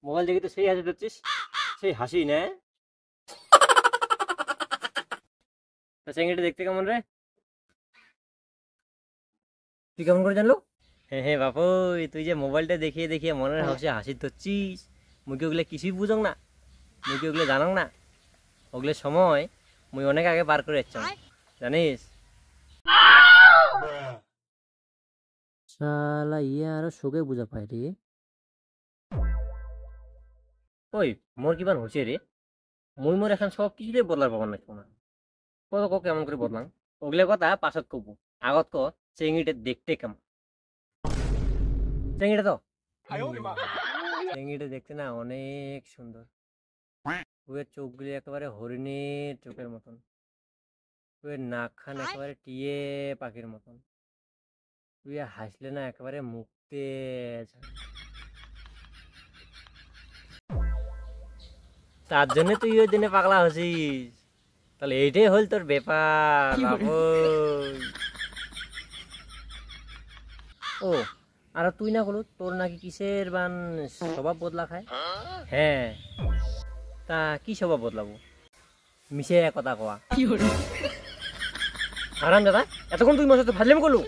Mobile দেখে তো সেই হাসি দিচ্ছিস, সেই হাসি না? চেঙ্গিটা দেখতে কেমন রে? তুই কেমন করে জানলো? হ্যাঁ হ্যাঁ বাপুই, তুই যে মোবাইলটা দেখিয়ে দেখিয়ে মনের হাসি হাসি ধরছিস, মুই ওগুলো কিছুই বুঝং না, মুই ওগুলো জানং না। ওগুলো সময় মুই অনেক আগে পার করে যাচ্ছ, জানিস? শালা ইয়ে আরো শোকে বুঝা পায় রে। ওই মোর কিবার হচ্ছে রে? মুই মোর এখন সব কিছুতে বদলার পাবার না শোনা। কত ক কেমন করে বদলাম? ওগুলো কথা পাছত কব, আগত ক চেঙ্গিটা দেখতে কেমন? চেঙ্গিটা তো চেঙ্গিটা দেখতে না অনেক সুন্দর। ওর চোখগুলি একেবারে হরিণের চোখের মতন, ওর নাকখান একেবারে টিয়ে পাখির মতন, তুই হাসলে না একেবারে মুক্তে। তার জন্য তুই ওই দিনে পাগলা হসিস? তাহলে এইটাই হল তোর ব্যাপার বাবু। ও আর তুই না বলো তোর নাকি কিসের বান স্বভাব বদলা খায়? হ্যাঁ, তা কি স্বভাব বদলাবো? মিশে কথা কওয়া। আরাম দাদা, এতক্ষণ তুই মোর সাথে ফাজলামি করলু?